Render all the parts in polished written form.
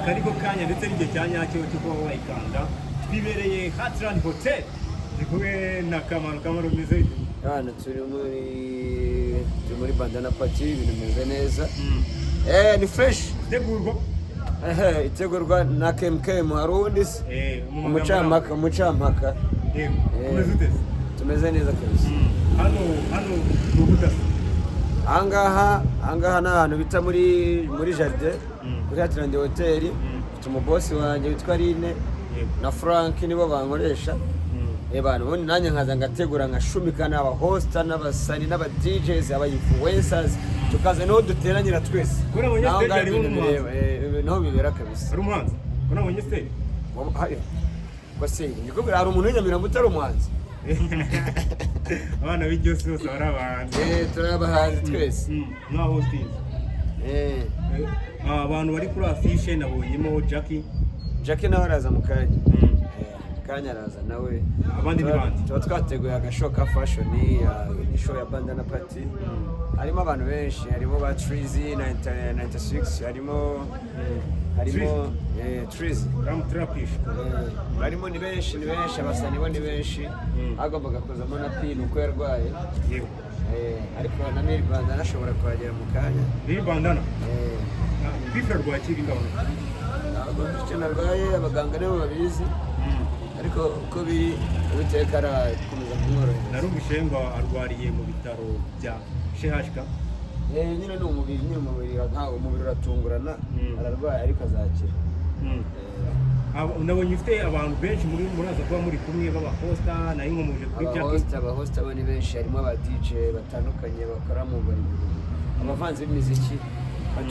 akariko kanya ndetse n'igihe cya nyacyo cyo kuba wayikanda twibereye Heartland Hotel ndi kumwe na Kamaro meze hano turi muri bandana party ibintu bimeze neza ni fresh tegurwa itegurwa na KMKM harundi umucampaka tumeze neza kabisa hano n'ubutasi angaha ni ahantu bita muri jardin kuri Heartland Hotel mfite umubosi wanjye witwa Rine na Frank nibo bankoresha abantu bone nanye nkaza ngategura nkashumika n'aba host n'abasani n'aba DJs aba influencers tukaza no duteranyira twese kurabonye stage ari mu no bibera kabisa ari umuhanzi kurabonye stage kwase nikubwira hari umuntu w'inyamira mutari umuhanzi abana b'igihugu bose bari abahanzi turabahanzi twese nka hosting abantu bari kuri affiche nabonyemo Jackie nawe araza mu kanya araza nawe abandi ni bandi tuba twateguye agashow ka fashion show ya bandana party harimo abantu benshi harimo ba Trizy 96 harimo Trizy Trapish barimo ni benshi abasani bo ni benshi agombaga kuzamo na Pin uko yarwaye ariko na Miri Bandana ashobora kuhagera mu kanya Miri Bandana bifra rwakiri ngabona icyo narwaye abaganga nibo babizi ariko uko biri ubiteka arakomeza kumworohera narumvishe ngo arwariye mu bitaro bya CHK nyine ni umubiri ntawo umubiri uratungurana ararwaye ariko azakira nabonye ufite abantu benshi muraza kuba muri kumwe b'abahosta nayo nkomuje kuri Jackie abahosta bo ni benshi harimo aba DJ batandukanye bakora mu bari abavanzi b'imiziki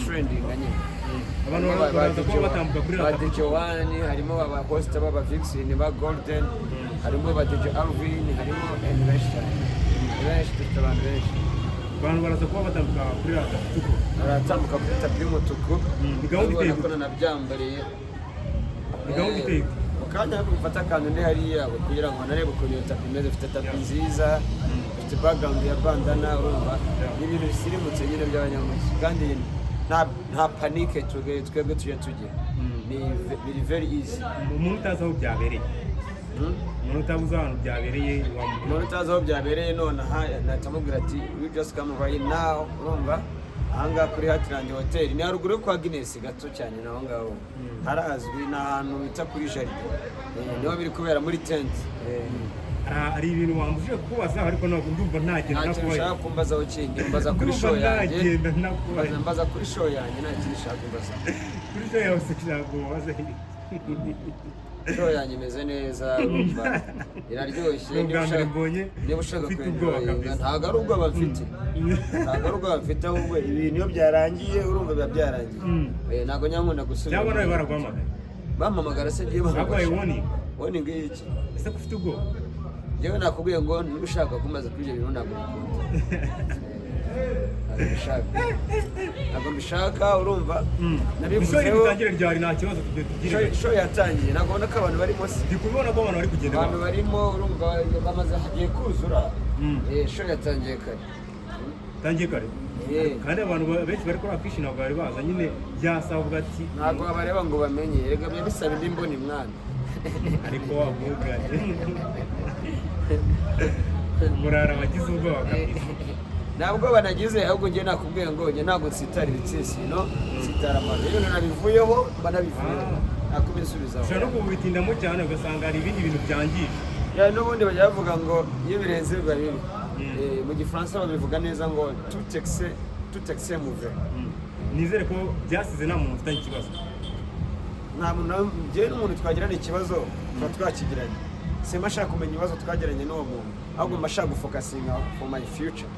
trending nyine abantu baraza kuba batambuka kuri DJ One harimo aba host baba Vixen ba Golden harimo ba DJ Alvin harimo Investor dufite abantu benshi baraza kuba batambuka kuri Tuku baratambuka kuri tapi y'umutuku bigahunda nabyambariye iteye ukanya gufata akantu ne hariya kugira ngo narebe ukuntu iyo tapi imeze ifite tapi nziza ifite background ya bandana urumva ibintu bisirimutse nyine by'abanyamuziki kandi nta panike twebwe tujya tugira ni very easy umuntu utazi aho byabereye umuntu utazi ahantu byabereye umuntu utazi aho byabereye none aha natamubwira ati we just come right now urumva ahangaha kuri Heartland Hotel ni haruguru kwa Guinness gato cyane naho ngaho harazwi n'ahantu bita kuri jardin niho biri kubera muri tent ari ibintu wambuje kubaza ariko ntabwo ndumva ntagenda nakubaza nshaka kumbaza ukindi mbaza kuri show yanjye mbaza kuri show yanjye nta kintu nshaka kumbaza kuri show yawe nshaka kubaza show yanjye imeze neza urumva iraryoshye niba ushaka kwenda ntabwo ari ubwoba mfite ahubwo ibintu iyo byarangiye urumva biba byarangiye ntabwo nyankunda gusubira cyangwa nawe baraguhamagara bampamagara se ngiye bahamagara woni ngiki ese ko ufite ubwoba yewe nakubwiye ngo niba ushaka kumaza kuri ibyo bintu ntabwo ntabwo mbishaka urumva nabivuzeho bitangire ryari nta kibazo tugiye show yatangiye nabona ko abantu barimo ndi kubona ko abantu bari kugenda abantu barimo urumva bamaze hagiye kuzura show yatangiye kare kandi abantu benshi bari kuri affiche ntabwo bari baza nyine byasabwa ati ntabwo abareba ngo bamenye rega bya bisaba indi mboni mwana ariko wamuganye murara wagize ubwoba kabisa ntabwo banagize ahubwo njye nakubwiye ngo njye ntabwo nsitara ibitsisi no nsitara amazi iyo nabivuyeho banabivuyeho nakubisubizaho ushobora no kubitindamo cyane ugasanga hari ibindi bintu byangije n'ubundi bajya bavuga ngo iyo birenze biba bibi mu gifaransa babivuga neza ngo tout excès mauvais nizere ko byasize nta muntu ufitanye ikibazo nta muntu njyewe n'umuntu twagirana ikibazo tuba twakigiranye simba ashaka kumenya ibibazo twagiranye n'uwo muntu ahubwo mba ashaka gufokasinga for my future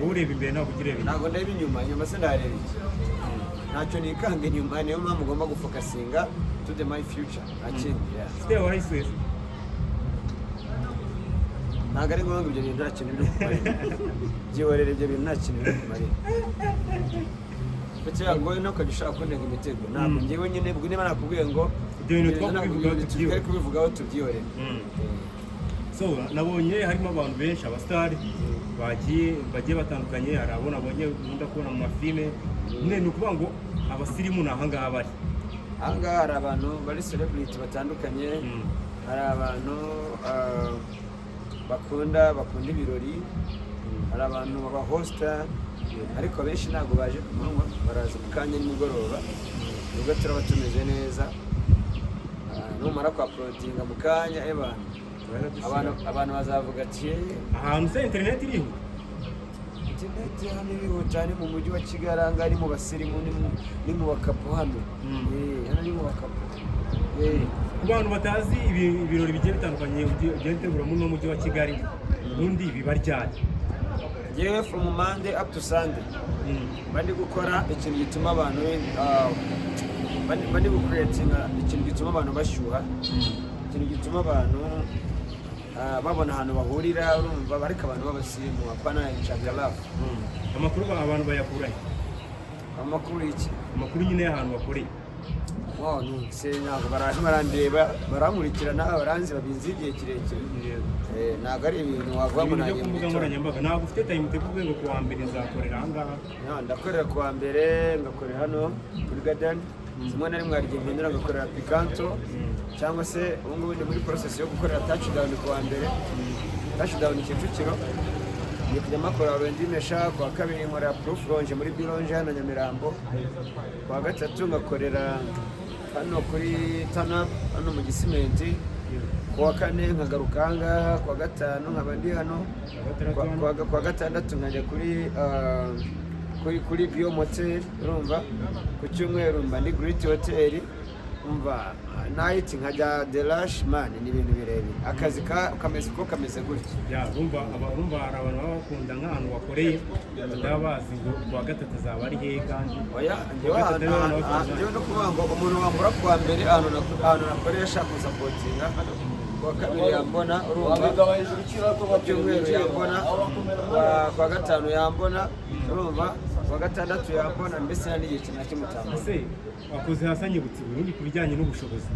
ureba imbere ntabwo ugireba ntabwo ndeba inyuma se ndareba iki ntacyo nikanga inyuma niyo mpamvu ugomba gufokasinga to the my future nta kindi ufite warayiswese ntabwo ari ngombwa ibyo bintu nta kintu biri kumarira byihorera ibyo bintu nta kintu biri kumarira kuko yagoye no ukajya ushaka kuntega imitego ntabwo njyewe nyine ubwo niba nakubwiye ngo ibyo bintu twari kubivugaho tubyihorere so nabonye harimo abantu benshi abasitari bagiye batandukanye hari abo nabonye nkunda kubona mu mafilime nyine ni ukuvuga ngo abasirimu ni ahangaha bari ahangaha hari abantu bari celebrity batandukanye, hari abantu bakunda ibirori, hari abantu baba hosta, ariko benshi ntabwo baje ku manywa, baraza mu kanya nimugoroba, nubwo turaba tumeze neza. Numara kwa prodinga mu kanya abantu bazavuga ati ahantu se internet iriho. Internet hano iriho cyane mu mujyi wa Kigali, anga ari mu basirimu ni mu bakapo hano. Hano ni mu bakapo. Ku bantu batazi ibirori bigiye bitandukanye ugende tegura mu mujyi wa Kigali, ubundi biba ryari? Yewe from Monday up to Sunday bandi gukora ikintu gituma abantu bandi gucreatinga ikintu gituma abantu bashyuha, ikintu gituma abantu babona ahantu bahurira, urumva bareka abantu babasimu apana inshagalafu. Amakuru abantu bayakurahe? Amakuru iki? Amakuru nyine y'ahantu bakoreye. Ntabwo barandeba, barankurikirana, baranzi babizi igihe kirekire. Ntabwo ari ibintu wavuga ngo nagiye ku mbuga nkoranyambaga. Ntabwo ufite time teguye ngo kuwa mbere nzakorera ahangaha. Ndakorera kuwa mbere, ngakorera hano kuri Garden, zimwe na rimwe harya mpindura ngakorera Picanto, cyangwa se ubu ngubu ndi muri process yo gukorera Touchdown kuwa mbere, Touchdown Kicukiro. Ni kujya makora Rundi Mesha, kuwa kabiri nkorera Proof Lounge muri Bilonge hano Nyamirambo, kuwa gatatu ngakorera hano kuri Tanab hano mu Gisimenti, kuwa kane nkagaruka ahangaha, kuwa gatanu nkaba ndi hano, kuwa gatandatu nkajya kuri Bio Motel, urumva. Ku cyumweru mba ndi Great Hotel, umva night nkajya The Lush, man ni ibintu birebire. Akazi kameze gutya. Urumva hari abantu baba bakunda nk'ahantu wakoreye bataba bazi ngo kuwa gatatu azaba ari hehe kandi. Njyewe no kuvuga ngo umuntu wambura kuwa mbere ahantu nakoresha kusapotinga, kuwa kabiri yambona, urumva. Ku cyumweru yambona, kuwa gatanu yambona, urumva. Kuwa gatandatu yambona, mbese n'igihe kintu kimutamba. Ese wakoze hasanyibutse ubundi ku bijyanye n'ubushobozi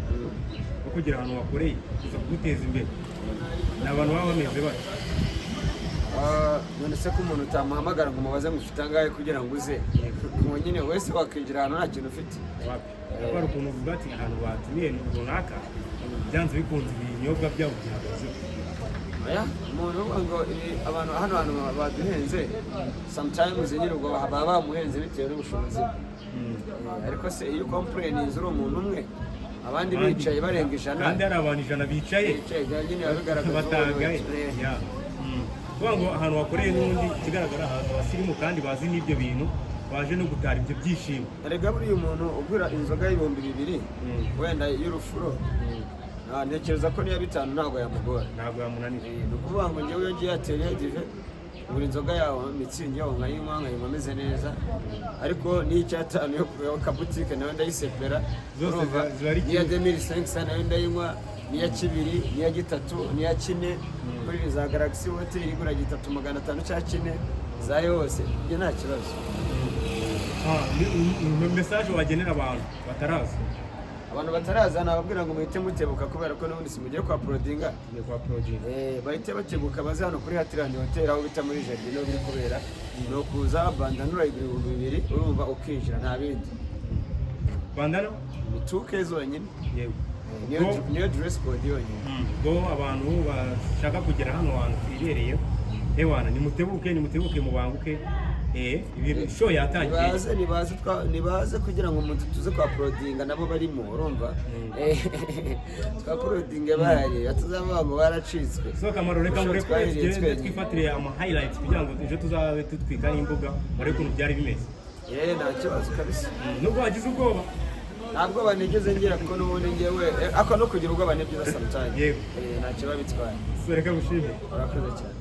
bwo kugira ahantu wakoreye kuza kuguteza imbere, ni abantu baba bameze bate? None se ko umuntu utamuhamagara ngo umubaze ngo ufite angahe kugira ngo uze, ngo nyine wese wakwinjira ahantu nta kintu ufite? Hari ukuntu uvuga ati ahantu batumiye runaka byanze bikunze ibinyobwa byabo byahagaze. Umuntu uvuga ngo abantu hano baduhenze, sometimes nyine ubwo baba bamuhenze bitewe n'ubushobozi bwe. Ariko se iyo complainings uri umuntu umwe, abandi bicaye barenga ijana, kandi hari abantu ijana bicaye nyine babigaragaza batagaye. Kuvuga ngo ahantu wakoreye n'ubundi ikigaragara ahantu basirimu kandi bazi n'ibyo bintu, baje no gutara ibyo byishimo. Erega buriya umuntu ugura inzoga y'ibihumbi 2 wenda y'urufuro, ntekereza ko niya 5 ntabwo yamugora, ntabwo yamunanira. Ni ukuvuga ngo njyewe iyo ngiye atelier buri inzoga yawe mitsingi yawe nkayinywa ameze neza, ariko n'icyatanu yo kabutike nayo ndayisepera, niya 2500 nayo ndayinywa, niya 2, niya 3, niya 4 kuri za Galaxy Hotel igura 3500 cya 4 za yose, ibyo nta kibazo. Ni message wagenera abantu bataraza? Abantu bataraza nababwira ngo muhite mutebuka, kubera ko n'ubundi simugiye kwa prodinga. Bahite batebuka baze hano kuri Hatirandi Hotel aho bita muri Jardin, no biri kubera no kuza bandana igura 2000, urumva ukinjira nta bindi. Bandana ni 2K zonyine. Yego. Niyo dress code yonyine. Ngo abantu bashaka kugera hano hantu twibereye, ewana nimutebuke mubanguke. Show yatangiye. Nibaze kugira ngo umuntu tuze kwa prodinga nabo barimo, urumva. Twa prodinga bahari atazavuga ngo baracitswe. So Kamaro, reka mureke twifatire ama highlights kugira ngo ejo tuzabe tutwika n'imbuga bare kuntu byari bimeze. Nta kibazo kabisa. Nubwo wagize ubwoba? Ntabwo banigeze ngira ko n'ubundi ngewe ako no kugira ubwoba ni byiza sometimes. Yego. Nta kibazo bitwaye. So reka gushimira. Urakoze cyane.